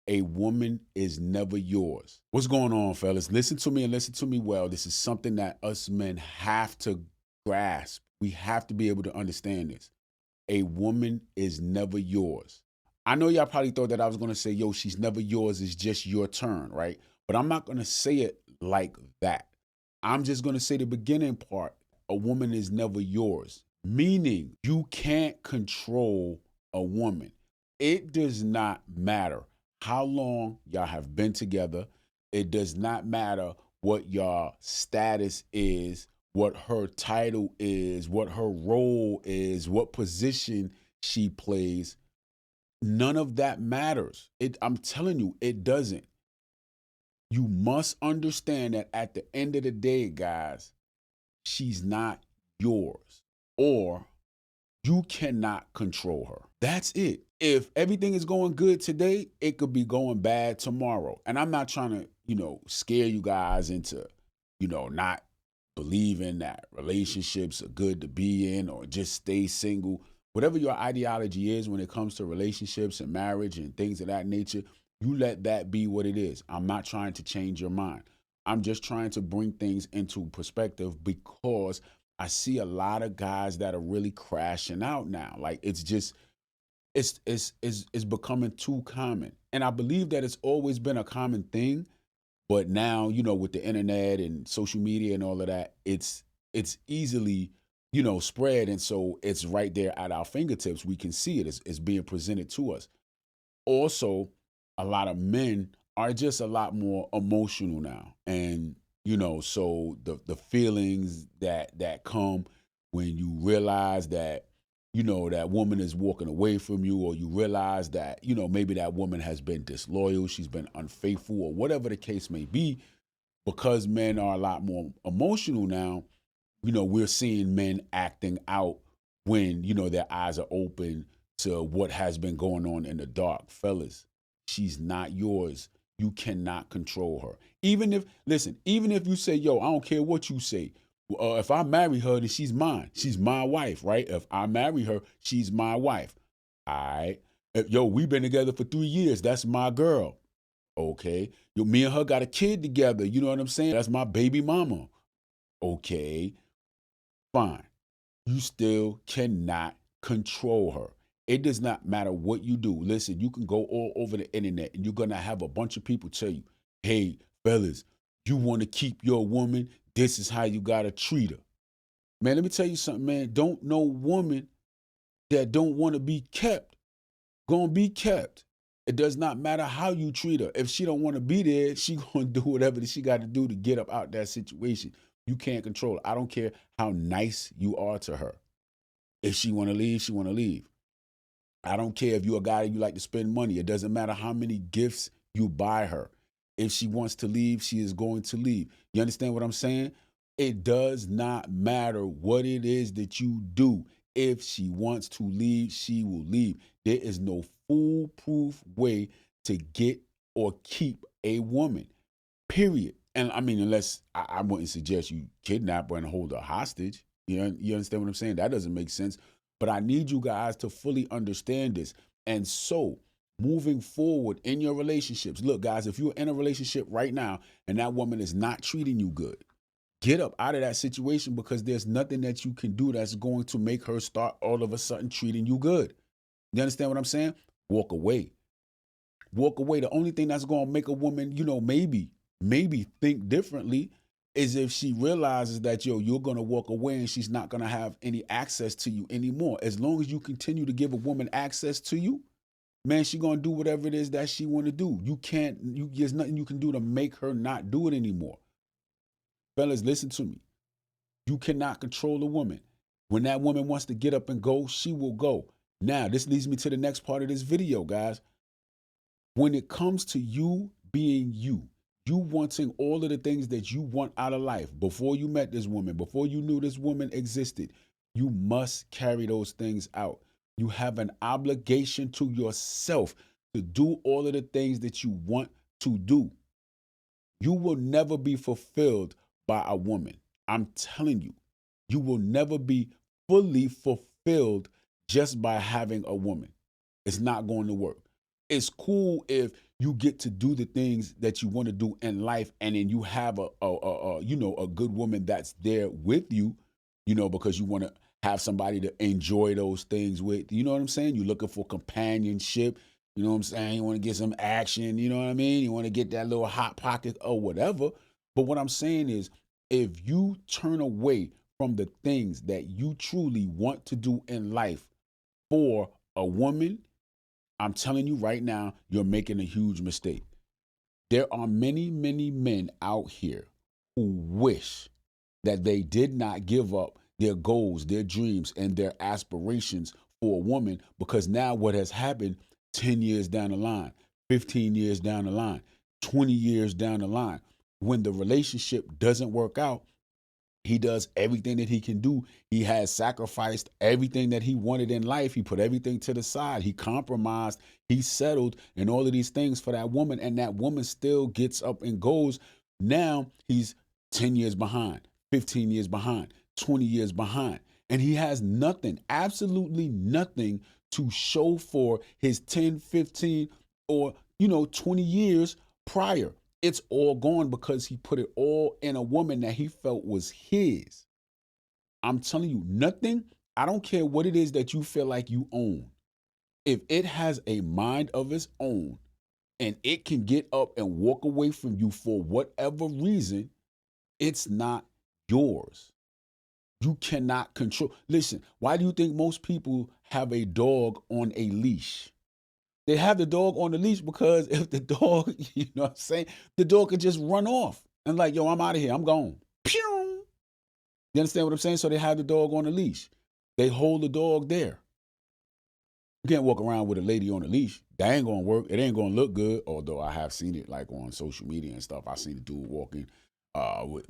A woman is never yours. What's going on, fellas? Listen to me and listen to me well. This is something that us men have to grasp. We have to be able to understand this. A woman is never yours. I know y'all probably thought that I was going to say, yo, she's never yours. It's just your turn, right? But I'm not going to say it like that. I'm just going to say the beginning part. A woman is never yours, meaning you can't control a woman. It does not matter how long y'all have been together. It does not matter what your status is, what her title is, what her role is, what position she plays. None of that matters. I'm telling you, it doesn't. You must understand that at the end of the day, guys, she's not yours, or you cannot control her. That's it. If everything is going good today, it could be going bad tomorrow. And I'm not trying to, scare you guys into, not believing that relationships are good to be in or just stay single. Whatever your ideology is when it comes to relationships and marriage and things of that nature, you let that be what it is. I'm not trying to change your mind. I'm just trying to bring things into perspective because I see a lot of guys that are really crashing out now. Like it's becoming too common. And I believe that it's always been a common thing, but now, with the internet and social media and all of that, it's easily, spread. And so it's right there at our fingertips. We can see it. It's being presented to us. Also, a lot of men are just a lot more emotional now. And, so the feelings that come when you realize that, that woman is walking away from you, or you realize that, maybe that woman has been disloyal, she's been unfaithful, or whatever the case may be, because men are a lot more emotional now, we're seeing men acting out when, their eyes are open to what has been going on in the dark. Fellas, she's not yours. You cannot control her. Even if you say, yo, I don't care what you say. If I marry her, then she's mine. She's my wife, right? If I marry her, she's my wife. All right. Yo, we've been together for 3 years. That's my girl. Okay. Yo, me and her got a kid together. You know what I'm saying? That's my baby mama. Okay. Fine. You still cannot control her. It does not matter what you do. Listen, you can go all over the internet and you're going to have a bunch of people tell you, hey, fellas, you want to keep your woman, this is how you got to treat her. Man, let me tell you something, man. Don't no woman that don't want to be kept gonna be kept. It does not matter how you treat her. If she don't want to be there, she gonna do whatever that she got to do to get up out that situation. You can't control it. I don't care how nice you are to her. If she want to leave, she want to leave. I don't care if you're a guy that you like to spend money. It doesn't matter how many gifts you buy her. If she wants to leave, she is going to leave. You understand what I'm saying? It does not matter what it is that you do. If she wants to leave, she will leave. There is no foolproof way to get or keep a woman, period. And I mean, unless I wouldn't suggest you kidnap her and hold her hostage. You understand what I'm saying? That doesn't make sense. But I need you guys to fully understand this. And so, moving forward in your relationships, look, guys, if you're in a relationship right now and that woman is not treating you good, get up out of that situation, because there's nothing that you can do that's going to make her start all of a sudden treating you good. You understand what I'm saying? Walk away. Walk away. The only thing that's going to make a woman, maybe think differently is if she realizes that, yo, you're going to walk away and she's not going to have any access to you anymore. As long as you continue to give a woman access to you, man, she going to do whatever it is that she want to do. There's nothing you can do to make her not do it anymore. Fellas, listen to me. You cannot control a woman. When that woman wants to get up and go, she will go. Now, this leads me to the next part of this video, guys. When it comes to you being you wanting all of the things that you want out of life before you met this woman, before you knew this woman existed, you must carry those things out. You have an obligation to yourself to do all of the things that you want to do. You will never be fulfilled by a woman. I'm telling you, you will never be fully fulfilled just by having a woman. It's not going to work. It's cool if you get to do the things that you want to do in life, and then you have a good woman that's there with you, because you want to have somebody to enjoy those things with. You know what I'm saying? You're looking for companionship. You know what I'm saying? You want to get some action. You know what I mean? You want to get that little hot pocket or whatever. But what I'm saying is, if you turn away from the things that you truly want to do in life for a woman, I'm telling you right now, you're making a huge mistake. There are many, many men out here who wish that they did not give up their goals, their dreams, and their aspirations for a woman, because now what has happened 10 years down the line, 15 years down the line, 20 years down the line, when the relationship doesn't work out, he does everything that he can do. He has sacrificed everything that he wanted in life. He put everything to the side. He compromised. He settled and all of these things for that woman. And that woman still gets up and goes. Now he's 10 years behind, 15 years behind, 20 years behind. And he has nothing, absolutely nothing to show for his 10, 15, or, 20 years prior. It's all gone because he put it all in a woman that he felt was his. I'm telling you, nothing, I don't care what it is that you feel like you own. If it has a mind of its own and it can get up and walk away from you for whatever reason, it's not yours. You cannot control. Listen, why do you think most people have a dog on a leash? They have the dog on the leash because if the dog, you know what I'm saying, the dog could just run off and like, yo, I'm out of here. I'm gone. Pew! You understand what I'm saying? So they have the dog on the leash. They hold the dog there. You can't walk around with a lady on a leash. That ain't gonna work. It ain't gonna look good. Although I have seen it like on social media and stuff. I seen a dude walking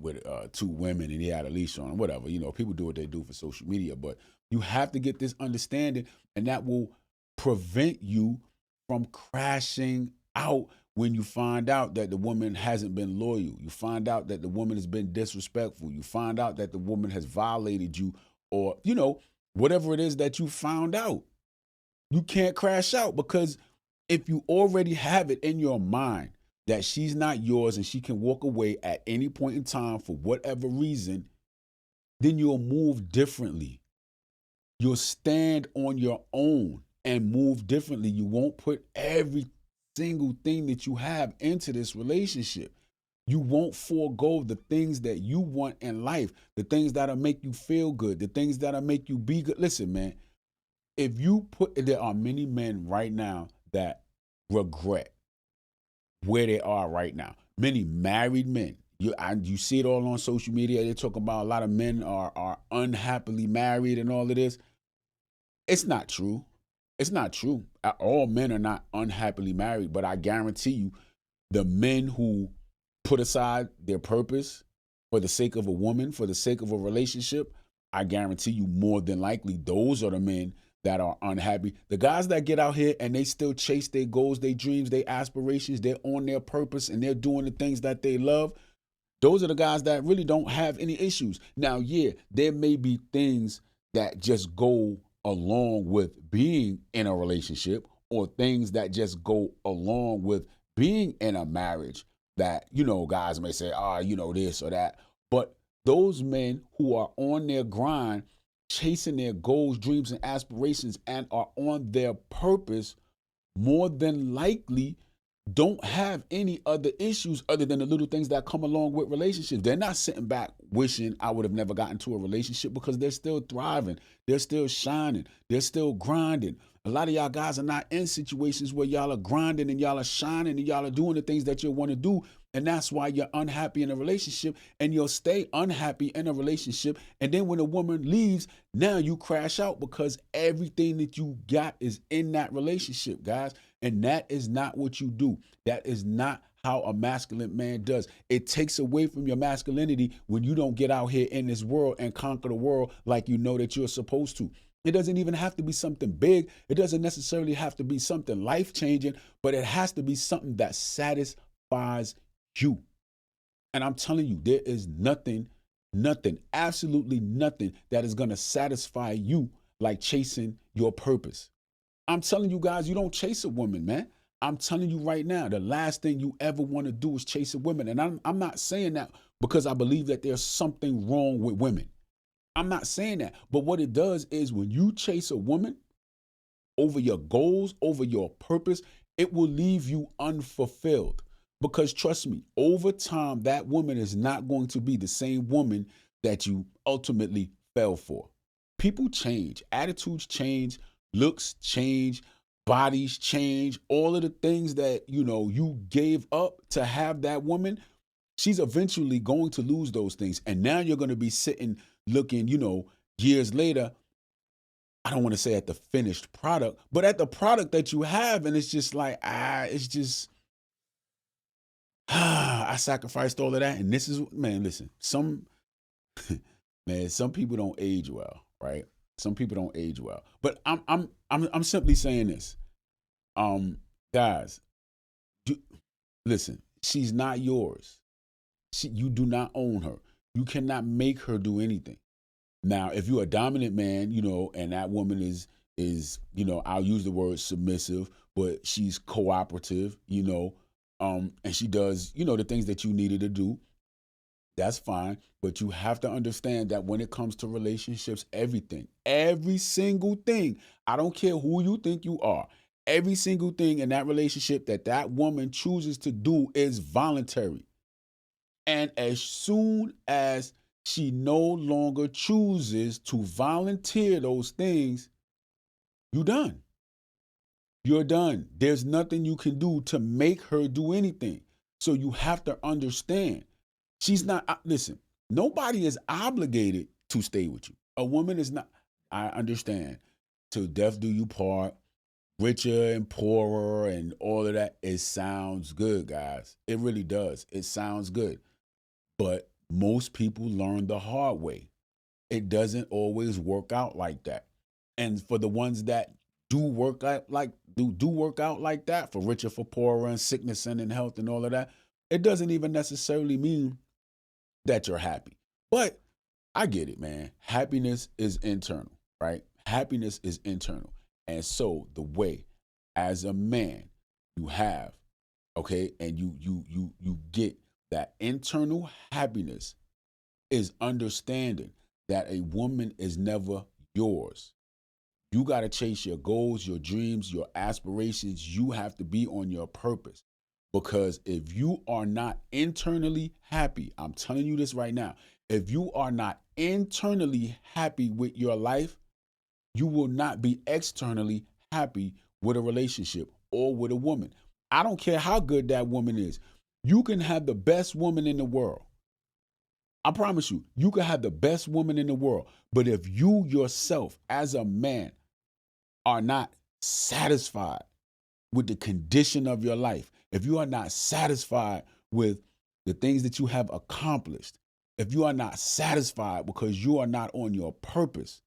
with two women and he had a leash on. Whatever. People do what they do for social media. But you have to get this understanding, and that will prevent you from crashing out when you find out that the woman hasn't been loyal. You find out that the woman has been disrespectful. You find out that the woman has violated you, or, whatever it is that you found out. You can't crash out because if you already have it in your mind that she's not yours and she can walk away at any point in time for whatever reason, then you'll move differently. You'll stand on your own and move differently. You won't put every single thing that you have into this relationship. You won't forego the things that you want in life, the things that'll make you feel good, the things that'll make you be good. Listen, man, there are many men right now that regret where they are right now. Many married men. You see it all on social media. They talk about a lot of men are unhappily married and all of this. It's not true. It's not true. All men are not unhappily married, but I guarantee you, the men who put aside their purpose for the sake of a woman, for the sake of a relationship, I guarantee you more than likely those are the men that are unhappy. The guys that get out here and they still chase their goals, their dreams, their aspirations, they're on their purpose and they're doing the things that they love. Those are the guys that really don't have any issues. Now, yeah, there may be things that just go along with being in a relationship, or things that just go along with being in a marriage that, guys may say, this or that. But those men who are on their grind, chasing their goals, dreams, and aspirations, and are on their purpose, more than likely don't have any other issues other than the little things that come along with relationships. They're not sitting back wishing I would have never gotten into a relationship, because they're still thriving. They're still shining. They're still grinding. A lot of y'all guys are not in situations where y'all are grinding and y'all are shining and y'all are doing the things that you want to do. And that's why you're unhappy in a relationship, and you'll stay unhappy in a relationship. And then when a woman leaves, now you crash out because everything that you got is in that relationship, guys. And that is not what you do. That is not how a masculine man does. It takes away from your masculinity when you don't get out here in this world and conquer the world like you know that you're supposed to. It doesn't even have to be something big. It doesn't necessarily have to be something life-changing, but it has to be something that satisfies you. And I'm telling you, there is nothing, absolutely nothing that is going to satisfy you like chasing your purpose. I'm telling you guys, you don't chase a woman, man. I'm telling you right now, the last thing you ever want to do is chase a woman. And I'm not saying that because I believe that there's something wrong with women. I'm not saying that. But what it does is when you chase a woman over your goals, over your purpose, it will leave you unfulfilled. Because trust me, over time, that woman is not going to be the same woman that you ultimately fell for. People change, attitudes change, looks change, bodies change. All of the things that you gave up to have that woman, she's eventually going to lose those things. And now you're going to be sitting looking, years later, I don't want to say at the finished product, but at the product that you have. And it's just like, it's just, I sacrificed all of that. And this is, man, listen, some people don't age well, right? Some people don't age well. But I'm simply saying this. Um, Guys, you, listen, she's not yours. You do not own her. You cannot make her do anything. Now, if you're a dominant man, and that woman is, I'll use the word submissive, but she's cooperative, and she does, the things that you needed to do, that's fine. But you have to understand that when it comes to relationships, everything, every single thing, I don't care who you think you are, every single thing in that relationship that woman chooses to do is voluntary. And as soon as she no longer chooses to volunteer those things, you're done. You're done. There's nothing you can do to make her do anything. So you have to understand. She's not, listen, nobody is obligated to stay with you. A woman is not, I understand, till death do you part, richer and poorer and all of that. It sounds good, guys. It really does. It sounds good. But most people learn the hard way. It doesn't always work out like that. And for the ones that do work out like that, for richer, for poorer, and sickness and in health and all of that, it doesn't even necessarily mean that you're happy. But I get it, man. Happiness is internal, right? Happiness is internal. And so the way as a man you have, okay, and you get that internal happiness is understanding that a woman is never yours. You got to chase your goals, your dreams, your aspirations. You have to be on your purpose. Because if you are not internally happy, I'm telling you this right now, if you are not internally happy with your life, you will not be externally happy with a relationship or with a woman. I don't care how good that woman is. You can have the best woman in the world. I promise you, you can have the best woman in the world. But if you yourself, as a man, are not satisfied with the condition of your life, if you are not satisfied with the things that you have accomplished, if you are not satisfied because you are not on your purpose,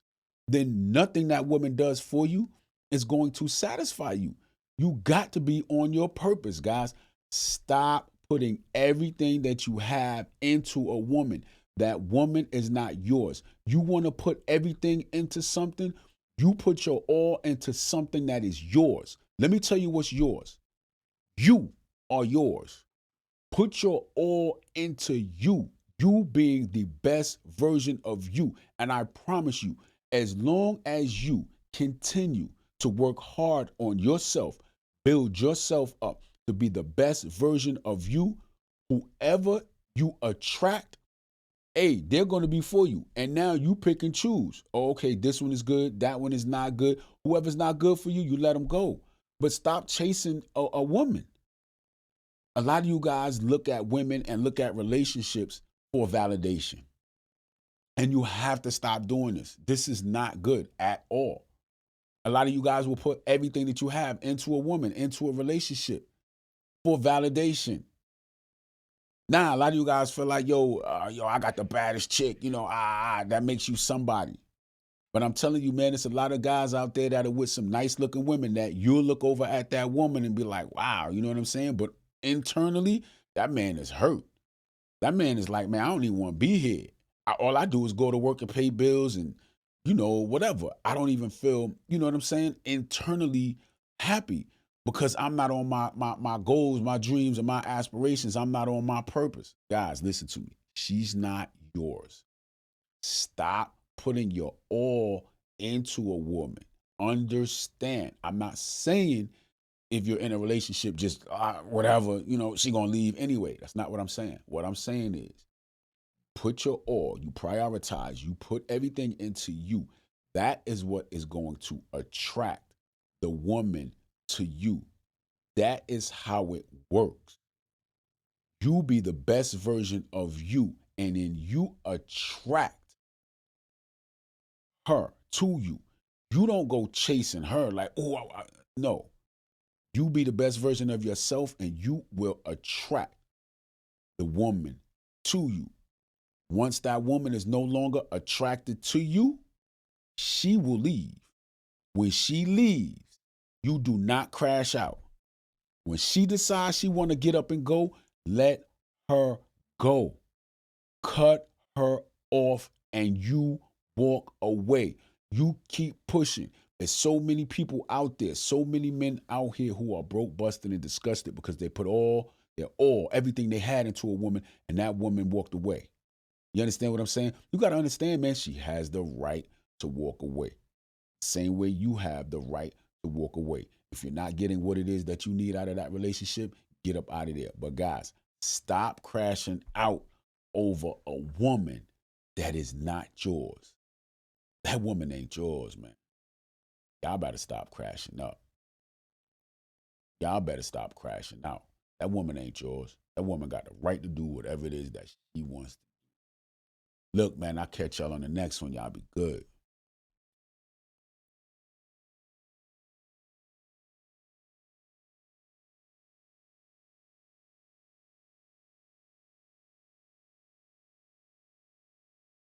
then nothing that woman does for you is going to satisfy you. You got to be on your purpose, guys. Stop putting everything that you have into a woman. That woman is not yours. You want to put everything into something, you put your all into something that is yours. Let me tell you what's yours. You are yours. Put your all into you being the best version of you. And I promise you, as long as you continue to work hard on yourself, build yourself up to be the best version of you, whoever you attract, hey, they're going to be for you. And now you pick and choose. Oh, okay, this one is good. That one is not good. Whoever's not good for you, you let them go. But stop chasing a woman. A lot of you guys look at women and look at relationships for validation. And you have to stop doing this. This is not good at all. A lot of you guys will put everything that you have into a woman, into a relationship for validation. Now, a lot of you guys feel like, yo, I got the baddest chick, that makes you somebody. But I'm telling you, man, it's a lot of guys out there that are with some nice looking women that you'll look over at that woman and be like, wow, you know what I'm saying? But internally, that man is hurt. That man is like, man, I don't even want to be here. All I do is go to work and pay bills and, whatever. I don't even feel, you know what I'm saying, internally happy. because I'm not on my goals, my dreams, and my aspirations. I'm not on my purpose. Guys, listen to me. She's not yours. Stop putting your all into a woman. Understand. I'm not saying if you're in a relationship, just whatever, she gonna leave anyway. That's not what I'm saying. What I'm saying is put your all, you prioritize, you put everything into you. That is what is going to attract the woman to you. That is how it works. You be the best version of you, and then you attract her to you. You don't go chasing her like, oh, no. You be the best version of yourself, and you will attract the woman to you. Once that woman is no longer attracted to you, she will leave. When she leaves, you do not crash out. When she decides she want to get up and go, let her go. Cut her off and you walk away. You keep pushing. There's so many people out there, so many men out here who are broke, busted, and disgusted because they put everything they had into a woman, and that woman walked away. You understand what I'm saying? You got to understand, man, she has the right to walk away. Same way you have the right to walk away. If you're not getting what it is that you need out of that relationship, get up out of there. But guys, stop crashing out over a woman that is not yours. That woman ain't yours, man. Y'all better stop crashing up. Y'all better stop crashing out. That woman ain't yours. That woman got the right to do whatever it is that she wants. Look, man, I'll catch y'all on the next one. Y'all be good.